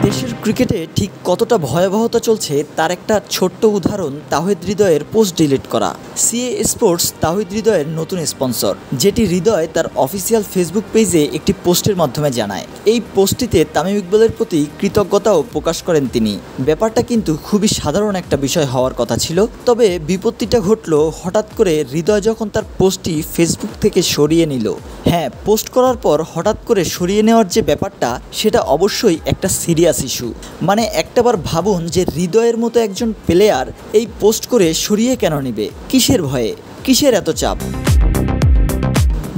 দেশের ক্রিকেটে ঠিক কতটা ভয়াবহতা চলছে তার একটা ছোট্ট উদাহরণ তাওহিদ হৃদয়ের পোস্ট ডিলিট করা। সিএ স্পোর্টস তাওহিদ হৃদয়ের নতুন স্পন্সর, যেটি হৃদয় তার অফিসিয়াল ফেসবুক পেজে একটি পোস্টের মাধ্যমে জানায়। এই পোস্টটিতে তামিম ইকবালের প্রতি কৃতজ্ঞতাও প্রকাশ করেন তিনি। ব্যাপারটা কিন্তু খুবই সাধারণ একটা বিষয় হওয়ার কথা ছিল, তবে বিপত্তিটা ঘটল হঠাৎ করে হৃদয় যখন তার পোস্টটি ফেসবুক থেকে সরিয়ে নিল। হ্যাঁ, পোস্ট করার পর হঠাৎ করে সরিয়ে নেওয়ার যে ব্যাপারটা, সেটা অবশ্যই একটা সিরিয়াস ইস্যু। মানে একটাবার ভাবুন যে হৃদয়ের মতো একজন প্লেয়ার এই পোস্ট করে সরিয়ে কেন নেবে? কিসের ভয়ে, কিসের এত চাপ?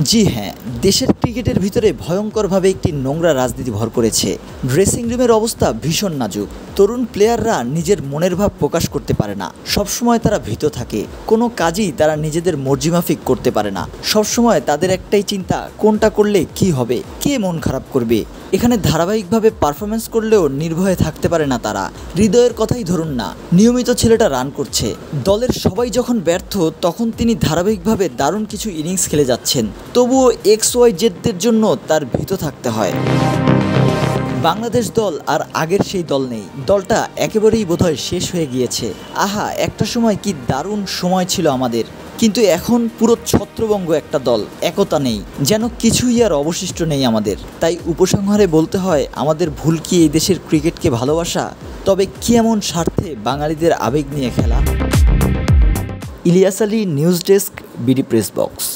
জি হ্যাঁ, দেশের ক্রিকেটের ভিতরে ভয়ঙ্করভাবে একটি নোংরা রাজনীতি ভর করেছে। ড্রেসিং রুমের অবস্থা ভীষণ নাজুক। তরুণ প্লেয়াররা নিজের মনের ভাব প্রকাশ করতে পারে না, সবসময় তারা ভীত থাকে। কোনো কাজই তারা নিজেদের মর্জিমাফিক করতে পারে না। সবসময় তাদের একটাই চিন্তা, কোনটা করলে কি হবে, কে মন খারাপ করবে। এখানে ধারাবাহিকভাবে পারফরমেন্স করলেও নির্ভয়ে থাকতে পারে না তারা। হৃদয়ের কথাই ধরুন না, নিয়মিত ছেলেটা রান করছে, দলের সবাই যখন ব্যর্থ তখন তিনি ধারাবাহিকভাবে দারুণ কিছু ইনিংস খেলে যাচ্ছেন, তবুও XYZদের জন্য তার ভীত থাকতে হয়। বাংলাদেশ দল আর আগের সেই দল নেই, দলটা একেবারেই বোধহয় শেষ হয়ে গিয়েছে। আহা, একটা সময় কি দারুণ সময় ছিল আমাদের, কিন্তু এখন পুরো ছত্রভঙ্গ একটা দল, একতা নেই, যেন কিছুই আর অবশিষ্ট নেই আমাদের। তাই উপসংহারে বলতে হয়, আমাদের ভুল কি এই দেশের ক্রিকেটকে ভালোবাসা? তবে কি এমন স্বার্থে বাঙালিদের আবেগ নিয়ে খেলা? Ilias Ali, news desk, BD press box.